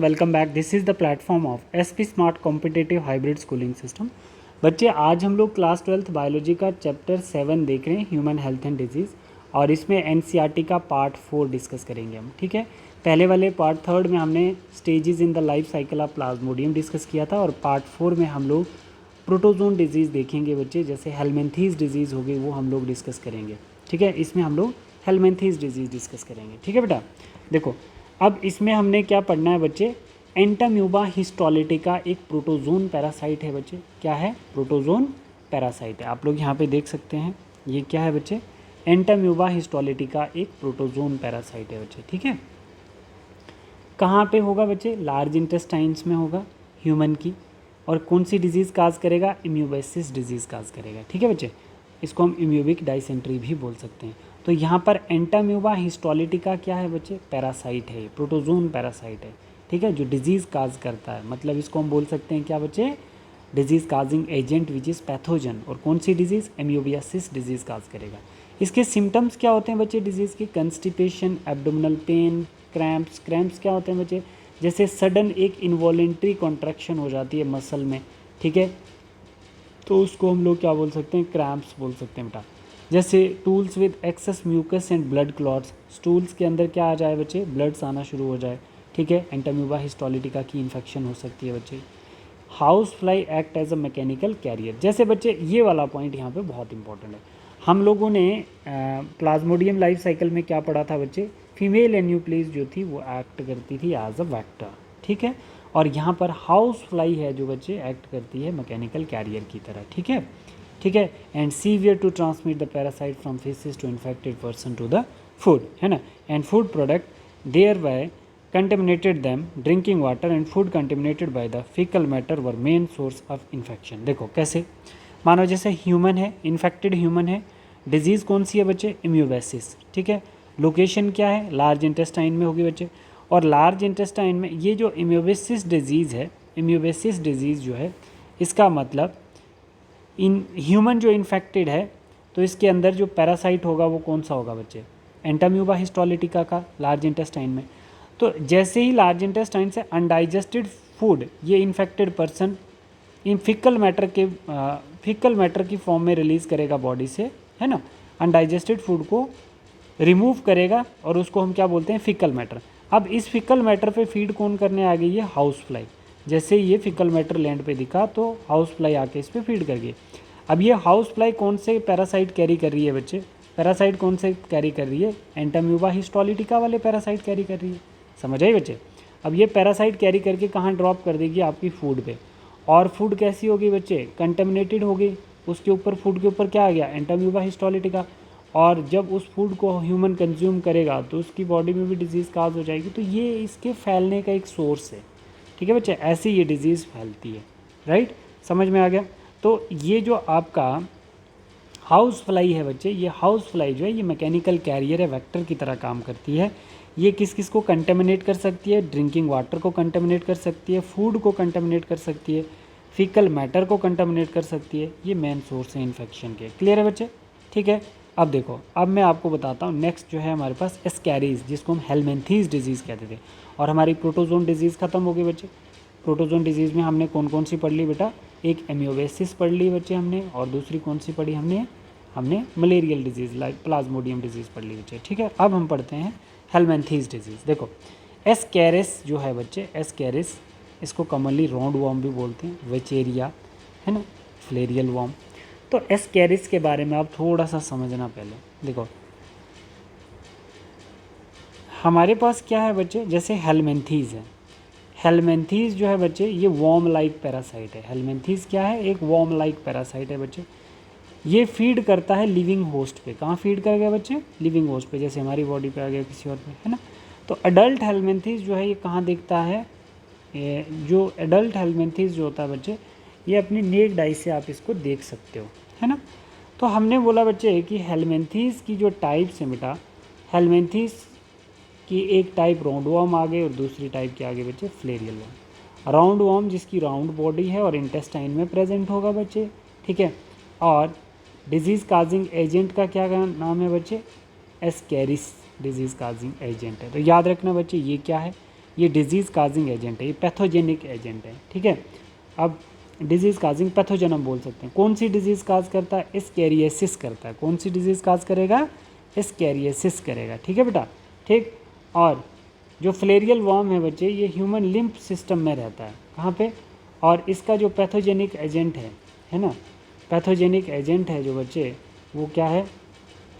Welcome back. This is the platform of SP smart competitive hybrid schooling system. बच्चे आज हम लोग class 12th biology का chapter 7 देख रहे हैं, ह्यूमन हेल्थ एंड डिजीज़, और इसमें एनसीईआरटी का पार्ट 4 डिस्कस करेंगे हम। ठीक है, पहले वाले पार्ट 3 में हमने stages in the life cycle of Plasmodium discuss किया था, और पार्ट 4 में हम लोग प्रोटोजोन डिजीज़ देखेंगे बच्चे, जैसे हेलमेंथीज डिजीज़ हो गई, वो हम लोग डिस्कस करेंगे। ठीक है, इसमें हम लोग हेलमेंथीज डिजीज़ डिस्कस करेंगे। ठीक है बेटा, देखो अब इसमें हमने क्या पढ़ना है बच्चे, एंटाम्यूबा हिस्टोलिटिका एक प्रोटोजोन पैरासाइट है बच्चे। क्या है? प्रोटोजोन पैरासाइट है। आप लोग यहाँ पे देख सकते हैं, ये क्या है बच्चे, एंटाम्यूबा हिस्टोलिटिका एक प्रोटोजोन पैरासाइट है बच्चे। ठीक है, कहाँ पे होगा बच्चे? लार्ज इंटेस्टाइन्स में होगा ह्यूमन की। और कौन सी डिजीज़ काज करेगा? इम्यूबेसिस डिजीज़ काज करेगा। ठीक है बच्चे, इसको हम इम्यूबिक डाइसेंट्री भी बोल सकते हैं। तो यहाँ पर एंटाम्यूबा हिस्टोलिटिका क्या है बच्चे? पैरासाइट है, प्रोटोजोन पैरासाइट है। ठीक है, जो डिजीज़ काज करता है, मतलब इसको हम बोल सकते हैं क्या बच्चे? Disease causing agent which is pathogen. और कौन सी डिजीज़? एम्यूबियासिस डिजीज़ काज करेगा। इसके सिम्टम्स क्या होते हैं बच्चे डिजीज़ के? Constipation, abdominal pain, cramps. Cramps क्या होते हैं बच्चे? जैसे सडन एक इन्वॉलेंट्री कॉन्ट्रैक्शन हो जाती है मसल में। ठीक है, तो उसको हम लोग क्या बोल सकते हैं? क्रैम्प्स बोल सकते हैं बेटा। जैसे stools with excess mucus and blood clots, stools के अंदर क्या आ जाए बच्चे? ब्लड्स आना शुरू हो जाए। ठीक है, एंटाम्यूबा हिस्टोलिटिका की इन्फेक्शन हो सकती है बच्चे। House fly act as a mechanical carrier. जैसे बच्चे ये वाला पॉइंट यहाँ पे बहुत इंपॉर्टेंट है। हम लोगों ने प्लाज्मोडियम लाइफ साइकिल में क्या पढ़ा था बच्चे? फीमेल एन्यूप्लीज जो थी वो एक्ट करती थी एज अ वेक्टर। ठीक है, और यहाँ पर हाउस फ्लाई है जो बच्चे एक्ट करती है मैकेनिकल कैरियर की तरह। ठीक है, ठीक है, and serve to transmit the parasite from faeces to infected person to the food, है ना, and food product thereby contaminated them, drinking water and food contaminated by the fecal matter were main source of infection। देखो कैसे, मानो जैसे human है, infected human है, disease कौन सी है बच्चे? इम्यूबेसिस। ठीक है, लोकेशन क्या है? लार्ज इंटेस्टाइन में होगी बच्चे। और लार्ज इंटेस्टाइन में ये जो इम्यूबेसिस डिजीज़ है, इम्यूबेसिस डिजीज़ जो है, इसका मतलब इन ह्यूमन जो इन्फेक्टेड है, तो इसके अंदर जो पैरासाइट होगा वो कौन सा होगा बच्चे? एंटाम्यूबा हिस्टोलिटिका का, लार्ज इंटेस्टाइन में। तो जैसे ही लार्ज इंटेस्टाइन से अनडाइजेस्टेड फूड ये infected person in faecal matter की फॉर्म में रिलीज़ करेगा बॉडी से, है ना, अनडाइजेस्टेड फूड को रिमूव करेगा, और उसको हम क्या बोलते हैं? Faecal matter. अब इस फिकल मैटर पे फीड कौन करने आ गई है? House fly. जैसे ये फिकल मैटर लैंड पे दिखा तो हाउस फ्लाई आके इस पे फीड कर गई। अब ये हाउस फ्लाई कौन से पैरासाइट कैरी कर रही है बच्चे? पैरासाइट कौन से कैरी कर रही है? एंटाम्यूबा हिस्टोलिटिका वाले पैरासाइट कैरी कर रही है। समझ आई बच्चे? अब ये पैरासाइट कैरी करके कहाँ ड्रॉप कर देगी? आपकी फूड पे। और फूड कैसी होगी बच्चे? कंटेमिनेटेड होगी। उसके ऊपर, फूड के ऊपर क्या आ गया? एंटाम्यूबा हिस्टोलिटिका। और जब उस फूड को ह्यूमन कंज्यूम करेगा तो उसकी बॉडी में भी डिजीज़ काज हो जाएगी। तो ये इसके फैलने का एक सोर्स है। ठीक है बच्चे, ऐसे ये डिजीज़ फैलती है। राइट, समझ में आ गया? तो ये जो आपका हाउस फ्लाई है बच्चे, ये हाउस फ्लाई जो है ये मैकेनिकल कैरियर है, वेक्टर की तरह काम करती है। ये किस किस को कंटेमिनेट कर सकती है? ड्रिंकिंग वाटर को कंटेमिनेट कर सकती है, फूड को कंटेमिनेट कर सकती है, फीकल मैटर को कंटेमिनेट कर सकती है। ये मेन सोर्स है इन्फेक्शन के। क्लियर है बच्चे? ठीक है, अब देखो, अब मैं आपको बताता हूँ नेक्स्ट जो है हमारे पास एस्कैरीज, जिसको हम हेलमेंथीज डिजीज़ कहते थे। और हमारी प्रोटोजोन डिजीज़ खत्म हो गई बच्चे। प्रोटोजोन डिजीज़ में हमने कौन कौन सी पढ़ ली बेटा? एक एम्यूबेसिस पढ़ ली बच्चे हमने, और दूसरी कौन सी पढ़ी हमने malarial disease like Plasmodium disease पढ़ ली बच्चे। ठीक है, अब हम पढ़ते हैं हेलमेंथीज डिजीज़। देखो एस्कैरिस जो है बच्चे, एस्कैरिस, इसको कॉमनली राउंड वॉर्म भी बोलते हैं, वेचेरिया, है ना, फ्लेरियल वॉर्म। तो एस्कैरिस के बारे में आप थोड़ा सा समझना पहले। देखो हमारे पास क्या है बच्चे, जैसे हेलमेंथीज है, हेलमेंथीज जो है बच्चे ये वॉर्म लाइक पैरासाइट है। हेलमेंथीज क्या है? एक वॉर्म लाइक पैरासाइट है बच्चे। ये फीड करता है लिविंग होस्ट पे। कहाँ फीड कर गया बच्चे? लिविंग होस्ट पे, जैसे हमारी बॉडी पे आ गया, किसी और पे, है ना। तो अडल्ट हेलमेंथीज जो है ये कहाँ दिखता है? जो एडल्ट हेलमेंथीज जो होता है बच्चे, ये अपनी नेक्ड आई से आप इसको देख सकते हो, है ना। तो हमने बोला बच्चे कि हेलमेंथीज की जो टाइप्स हैं बेटा, हेलमेंथीज की एक टाइप राउंड वॉर्म आ गई और दूसरी टाइप के आगे बच्चे फ्लेरियल वॉर्म। राउंड वॉर्म जिसकी राउंड बॉडी है और इंटेस्टाइन में प्रेजेंट होगा बच्चे। ठीक है, और डिजीज़ काजिंग एजेंट का क्या नाम है बच्चे? एस्कैरिस डिजीज़ काजिंग एजेंट है। तो याद रखना बच्चे, ये क्या है? ये डिजीज़ काजिंग एजेंट है, ये पैथोजेनिक एजेंट है, ठीक है। अब डिजीज़ काजिंग पैथोजन हम बोल सकते हैं। कौन सी डिजीज़ काज करता है? एस्केरियोसिस करता है। कौन सी डिजीज़ काज करेगा? एस्केरियोसिस करेगा, ठीक है बेटा, ठीक। और जो फ्लेरियल वर्म है बच्चे, ये ह्यूमन लिम्फ सिस्टम में रहता है, कहाँ पे? और इसका जो पैथोजेनिक एजेंट है ना, पैथोजेनिक एजेंट है जो बच्चे, वो क्या है?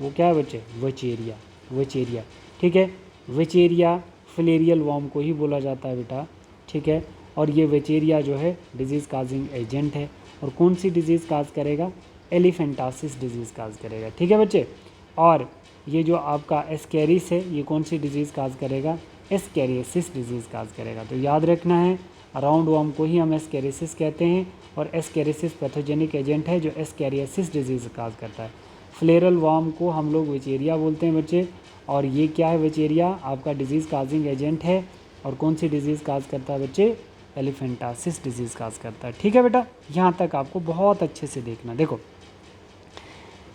वो क्या है बच्चे? वचेरिया, वचेरिया, ठीक है। वचेरिया फ्लेरियल वर्म को ही बोला जाता है बेटा, ठीक है। और ये वचेरिया जो है डिजीज़ काजिंग एजेंट है। और कौन सी डिजीज़ काज करेगा? एलिफेंटासिस डिजीज़ काज करेगा, ठीक है बच्चे। और ये जो आपका एस्केरिस है, ये कौन सी डिजीज़ काज करेगा? एस्केरियोसिस डिजीज़ काज करेगा। तो याद रखना है, राउंड वर्म को ही हम एस्केरिसिस कहते हैं, और एस्केरिसिस पैथोजेनिक एजेंट है जो एस्केरियोसिस डिजीज़ काज करता है। फ्लेरल वर्म को हम लोग वचेरिया बोलते हैं बच्चे, और ये क्या है? वचेरिया आपका डिजीज़ काजिंग एजेंट है। और कौन सी डिजीज़ काज करता है बच्चे? एलिफेंटासिस डिजीज़ काज करता है, ठीक है बेटा। यहाँ तक आपको बहुत अच्छे से देखना। देखो,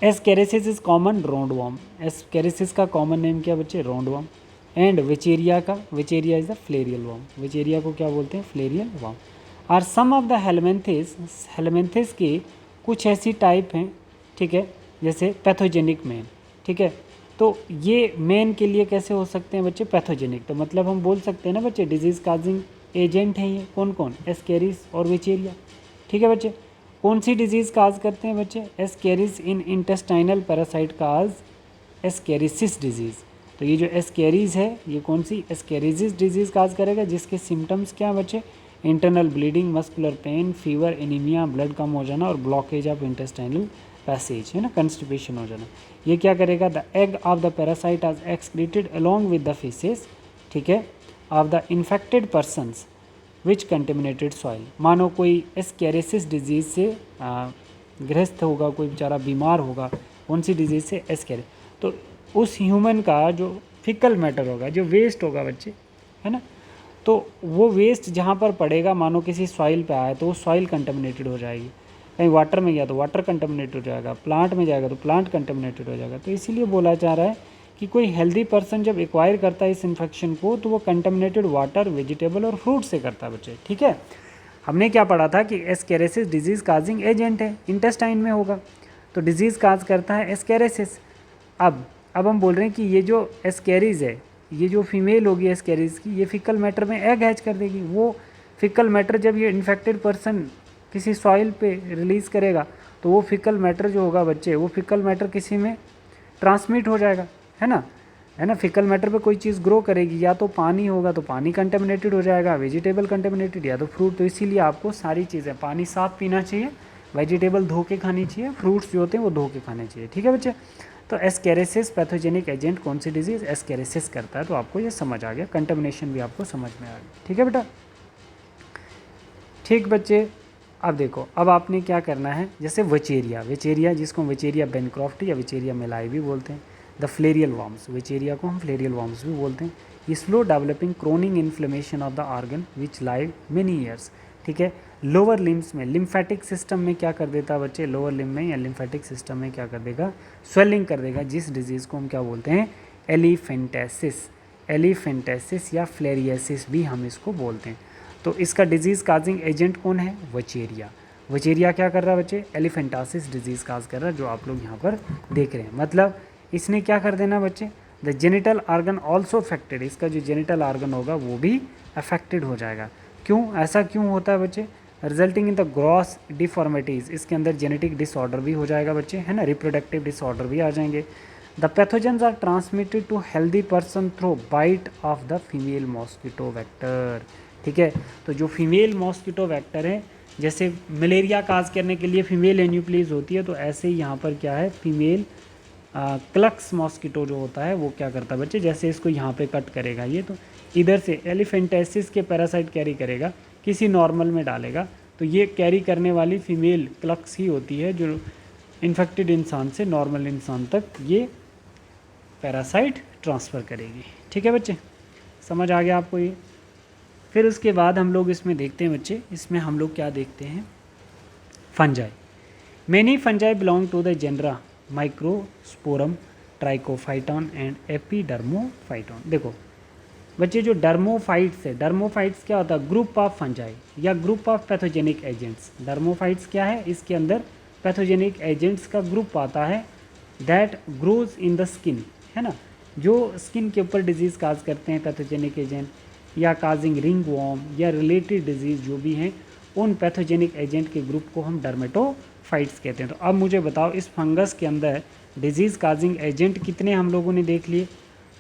ascariasis is common round worm. Ascariasis का कॉमन नेम क्या बच्चे? Round worm. एंड विचेरिया का, wuchereria is the filarial worm. Wuchereria को क्या बोलते हैं? Filarial worm. और some of the helminths, helminths की कुछ ऐसी टाइप हैं, ठीक है, जैसे पैथोजेनिक मेन, ठीक है। तो ये मेन के लिए कैसे हो सकते हैं बच्चे? पैथोजेनिक। तो मतलब हम बोल सकते हैं ना बच्चे, डिजीज़ काजिंग एजेंट हैं ये। कौन कौन? एस्केरिस और विचेरिया, ठीक है बच्चे। कौन सी डिजीज़ काज करते हैं बच्चे? एस्केरिस इन इंटेस्टाइनल पैरासाइट काज एस्केरिसिस डिजीज़। तो ये जो एस्केरीज है, ये कौन सी? एस्केरिसिस डिजीज़ काज करेगा, जिसके सिम्टम्स क्या बच्चे? Internal bleeding, muscular pain, fever, anaemia, blood कम हो जाना और ब्लॉकेज ऑफ इंटेस्टाइनल पैसेज, है ना, कंस्टिपेशन हो जाना। ये क्या करेगा? The egg of the parasite are excreted along with the faeces, ठीक है, of the infected persons which contaminated soil. मानो कोई एस्केरिसिस डिजीज़ से ग्रस्त होगा, कोई बेचारा बीमार होगा, कौन सी डिजीज़ से? एस्केरिस। तो उस ह्यूमन का जो फिकल मैटर होगा, जो वेस्ट होगा बच्चे, है ना, तो वो वेस्ट जहाँ पर पड़ेगा, मानो किसी सॉइल पे आया तो वो सॉइल कंटेमिनेटेड हो जाएगी। कहीं वाटर में गया तो वाटर कंटेमिनेटेड हो जाएगा, प्लांट में जाएगा तो प्लांट कंटेमिनेटेड हो जाएगा। तो इसीलिए बोला जा रहा है कि कोई हेल्दी पर्सन जब एक्वायर करता है इस इन्फेक्शन को, तो वो कंटेमिनेटेड वाटर, वेजिटेबल और फ्रूट से करता है बच्चे, ठीक है। हमने क्या पढ़ा था कि एस्केरिसिस डिजीज़ काजिंग एजेंट है, इंटेस्टाइन में होगा, तो डिजीज़ काज करता है एस्केरिसिस। अब हम बोल रहे हैं कि ये जो एस्केरीज है, ये जो फीमेल होगी एस्केरीज की, ये फिकल मैटर में एग हैच कर देगी। वो फिकल मैटर जब ये इन्फेक्टेड पर्सन किसी सॉइल पे रिलीज़ करेगा, तो वो फिकल मैटर जो होगा बच्चे, वो फिकल मैटर किसी में ट्रांसमिट हो जाएगा, है ना। फिकल मैटर पे कोई चीज़ ग्रो करेगी, या तो पानी होगा तो पानी कंटेमिनेटेड हो जाएगा, वेजिटेबल कंटेमिनेटेड, या तो फ्रूट। तो इसीलिए आपको सारी चीज़ें, पानी साफ पीना चाहिए, वेजिटेबल धो के खानी चाहिए, फ्रूट्स जो होते हैं वो धो के खाने चाहिए, ठीक है बच्चे। तो एस्केरिसिस पैथोजेनिक एजेंट कौन सी डिजीज़? एस्केरिसिस करता है। तो आपको ये समझ आ गया, कंटेमिनेशन भी आपको समझ में आ गया, ठीक है बेटा, ठीक बच्चे। अब देखो, अब आपने क्या करना है, जैसे वचेरिया, वचेरिया जिसको वचेरिया बेनक्रॉफ्ट या वचेरिया मेलाई भी बोलते हैं, द फ्लेरियल वर्म्स, वचेरिया को हम फ्लेरियल वर्म्स भी बोलते हैं। ये slow developing क्रोनिंग inflammation of the organ which live many years, ठीक है। लोअर लिम्स में, लिम्फेटिक सिस्टम में क्या कर देता है बच्चे? लोअर लिम्ब में या लिम्फेटिक सिस्टम में क्या कर देगा? स्वेलिंग कर देगा, जिस डिजीज़ को हम क्या बोलते हैं? एलिफेंटेसिस, एलिफेंटेसिस या फ्लेरियासिस भी हम इसको बोलते हैं। तो इसका डिजीज़ काजिंग एजेंट कौन है? वचेरिया। वचेरिया क्या कर रहा है बच्चे? एलिफेंटासिस डिजीज़ काज कर रहा है, जो आप लोग यहाँ पर देख रहे हैं। मतलब इसने क्या कर देना बच्चे? The genital organ also affected, इसका जो जेनिटल आर्गन होगा वो भी अफेक्टेड हो जाएगा। क्यों? ऐसा क्यों होता है बच्चे? Resulting in the gross deformities, इसके अंदर जेनेटिक डिसऑर्डर भी हो जाएगा बच्चे, है ना, रिप्रोडक्टिव डिसऑर्डर भी आ जाएंगे। The pathogens are transmitted to healthy person through bite of the female mosquito vector, ठीक है। तो जो फीमेल मॉस्किटो वेक्टर है, जैसे मलेरिया काज करने के लिए फीमेल एन्यूप्लीज होती है, तो ऐसे ही यहाँ पर क्या है? फीमेल क्लक्स मॉस्किटो जो होता है वो क्या करता है बच्चे? जैसे इसको यहाँ पे कट करेगा ये, तो इधर से एलिफेंटेसिस के पैरासाइट कैरी करेगा, किसी नॉर्मल में डालेगा, तो ये कैरी करने वाली फीमेल क्लक्स ही होती है जो इन्फेक्टेड इंसान से नॉर्मल इंसान तक ये पैरासाइट ट्रांसफ़र करेगी, ठीक है बच्चे, समझ आ गया आपको ये। फिर उसके बाद हम लोग इसमें देखते हैं बच्चे, इसमें हम लोग क्या देखते हैं? Fungi. Many fungi belong to the genera Microsporum, Trichophyton and Epidermophyton. देखो, बच्चे जो डर्मोफाइट्स है, डर्मोफाइट्स क्या होता है, ग्रुप ऑफ फंजाई या group of pathogenic agents. Dermophytes क्या है, इसके अंदर पैथोजेनिक एजेंट्स का ग्रुप आता है that grows in the skin, है ना, जो स्किन के ऊपर डिजीज़ काज करते हैं पैथोजेनिक एजेंट, या काजिंग रिंग वॉर्म या रिलेटेड डिजीज़ जो भी हैं, उन पैथोजेनिक एजेंट के ग्रुप को हम डर्मेटोफाइट्स कहते हैं। तो अब मुझे बताओ इस फंगस के अंदर डिजीज़ काजिंग एजेंट कितने हम लोगों ने देख लिए,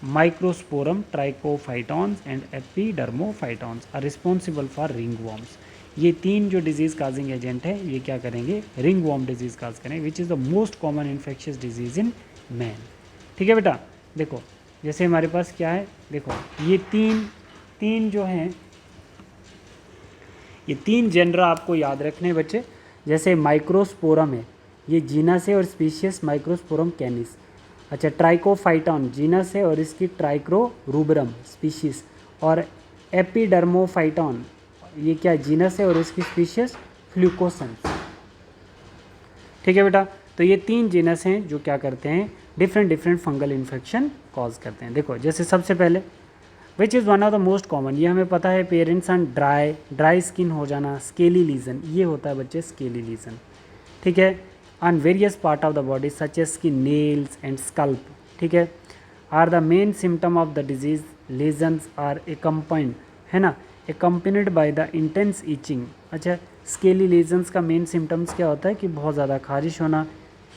microsporum, trichophytons and epidermophytons are responsible for ring worms. ये 3 जो डिजीज़ काजिंग एजेंट है ये क्या करेंगे, रिंग वॉर्म डिजीज़ काज करें, which is the most common infectious disease in man. ठीक है बेटा, देखो जैसे हमारे पास क्या है, देखो ये तीन जो हैं, ये 3 जेनरा आपको याद रखने बच्चे। जैसे माइक्रोस्पोरम है, ये जीनस है और स्पीशीज माइक्रोस्पोरम कैनिस। अच्छा, ट्राइकोफाइटॉन जीनस है और इसकी ट्राइक्रोरूबरम स्पीशीज। और एपिडर्मोफाइटॉन ये क्या जीनस है और इसकी स्पीशीज फ्लूकोसेंस। ठीक है बेटा, तो ये 3 जीनस हैं जो क्या करते हैं, डिफरेंट फंगल इन्फेक्शन कॉज करते हैं। देखो जैसे सबसे पहले which is one of the most common, ये हमें पता है, पेरेंट्स एंड ड्राई स्किन हो जाना, स्केली लीजन, ये होता है बच्चे स्केली लीजन। ठीक है, on various part of the body such as skin, nails and scalp. ठीक है, are the main symptom of the disease, lesions are accompanied, है ना, accompanied by the intense itching. अच्छा, स्केली लीजन्स का main symptoms क्या होता है कि बहुत ज़्यादा खारिश होना,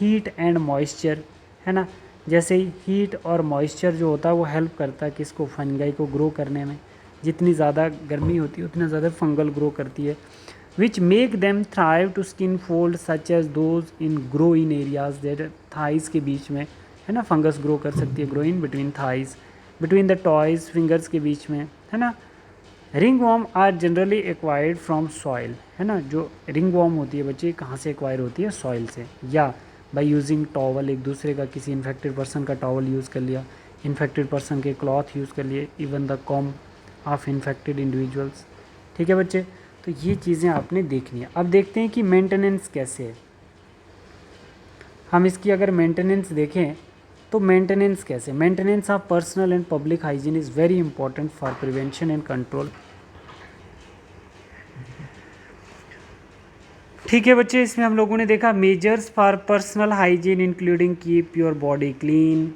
हीट एंड मॉइस्चर, है ना, जैसे ही हीट और मॉइस्चर जो होता है वो हेल्प करता है किसको, फंगाई को ग्रो करने में। जितनी ज़्यादा गर्मी होती है उतना ज़्यादा फंगल ग्रो करती है। Which make them thrive to skin fold such as those in grow in areas that, thighs के बीच में, है ना, फंगस ग्रो कर सकती है, grow in between thighs, between the toes fingers के बीच में, है ना। Ringworm are generally acquired from soil, है ना, जो रिंग वॉर्म होती है बच्चे कहाँ से एक्वायर होती है, सॉइल से, या बाय यूजिंग टॉवल, एक दूसरे का, किसी इन्फेक्टेड पर्सन का टॉवल यूज़ कर लिया, इन्फेक्टेड पर्सन के क्लॉथ यूज़ कर लिए, even the com of infected individuals. ठीक है बच्चे, तो ये चीज़ें आपने देखनी है। अब देखते हैं कि मेंटेनेंस कैसे है। हम इसकी अगर मेंटेनेंस देखें तो मेंटेनेंस कैसे, maintenance of personal and public hygiene is very important for prevention and control. ठीक है बच्चे, इसमें हम लोगों ने देखा measures for personal hygiene including keep your body clean,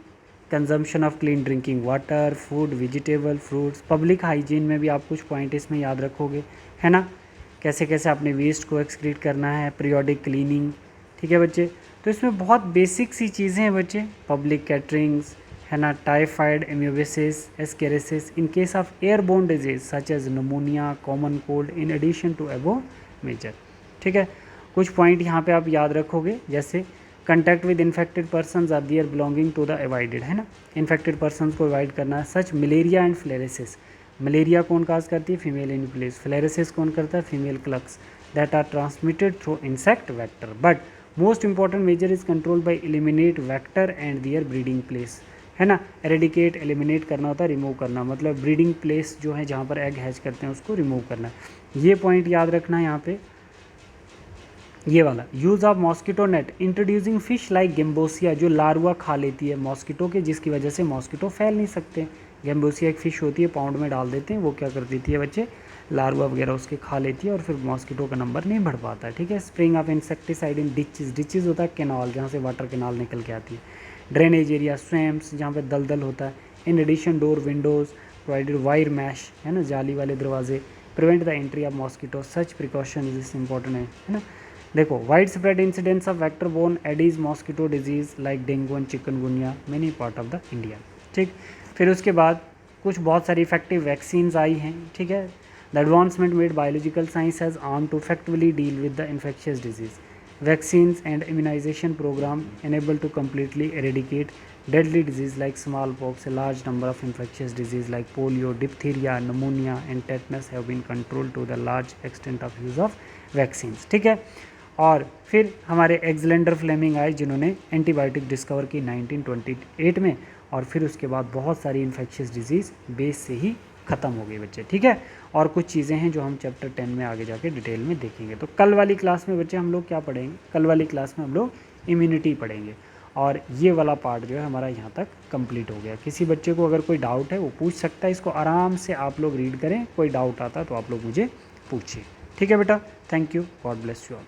consumption of clean drinking water, food, vegetable, fruits. Public hygiene में भी आप कुछ पॉइंट इसमें याद रखोगे, है ना, कैसे कैसे आपने वेस्ट को एक्सक्रीट करना है, पीरियोडिक क्लीनिंग। ठीक है बच्चे, तो इसमें बहुत बेसिक सी चीज़ें हैं बच्चे, पब्लिक कैटरिंग्स, है ना, typhoid, amoebiasis, ascariasis in case of airborne disease such as pneumonia, common cold, in addition to above measure. ठीक है, कुछ पॉइंट यहाँ पे आप याद रखोगे, जैसे contact with infected persons or their belonging to the avoided, है ना, इन्फेक्टेड पर्सनस को अवॉइड करना है। Such malaria and filariasis, malaria कौन काज करती है, फीमेल इनोप्लेस, फ्लेरेसिस कौन करता है, female culex, that are transmitted through insect vector. But most important measure is control by eliminate vector and their breeding place, है ना, एरेडिकेट, एलिमिनेट करना होता है रिमूव करना, मतलब ब्रीडिंग प्लेस जो है जहाँ पर एग हैच करते हैं उसको रिमूव करना है। ये पॉइंट याद रखना है यहाँ पे, ये वाला। Use of mosquito net, introducing fish like gambusia, जो लार्वा खा लेती है मॉस्किटो के, जिसकी वजह से मॉस्किटो फैल नहीं सकते। गेम्बोसिया एक फ़िश होती है, पाउंड में डाल देते हैं, वो क्या कर देती है बच्चे, लार्वा वगैरह उसके खा लेती है और फिर मॉस्किटो का नंबर नहीं बढ़ पाता है। ठीक है, स्प्रिंग ऑफ इंसेक्टिसाइड इन डिचेज, डिचेज होता है कैनाल जहाँ से वाटर कैनाल निकल के आती है, ड्रेनेज एरिया, स्वैम्प्स जहाँ पे दलदल होता है। In addition door windows provided wire mesh, है ना, जाली वाले दरवाजे, prevent the entry of mosquito, such precaution is important है ना। देखो, widespread incidence of vector borne Aedes mosquito disease like dengue and chikungunya many part of the India. ठीक, फिर उसके बाद कुछ बहुत सारी इफेक्टिव वैक्सीन्स आई हैं। ठीक है, the advancement made biological science has arm to effectively deal with the infectious disease, vaccines and immunisation programme enable to completely eradicate deadly disease like smallpox. A large number of infectious disease like polio, diphtheria, pneumonia and tetanus have been controlled to the large extent of use of vaccines. ठीक है, और फिर हमारे एग्जेलेंडर Fleming आए जिन्होंने antibiotic discover की 1928 में, और फिर उसके बाद बहुत सारी इन्फेक्शियस डिजीज़ बेस से ही ख़त्म हो गई बच्चे। ठीक है, और कुछ चीज़ें हैं जो हम चैप्टर 10 में आगे जाके डिटेल में देखेंगे। तो कल वाली क्लास में बच्चे हम लोग क्या पढ़ेंगे, कल वाली क्लास में हम लोग इम्यूनिटी पढ़ेंगे, और ये वाला पार्ट जो है हमारा यहाँ तक कंप्लीट हो गया। किसी बच्चे को अगर कोई डाउट है वो पूछ सकता है, इसको आराम से आप लोग रीड करें, कोई डाउट आता तो आप लोग मुझे पूछिए। ठीक है बेटा, thank you, God bless you all.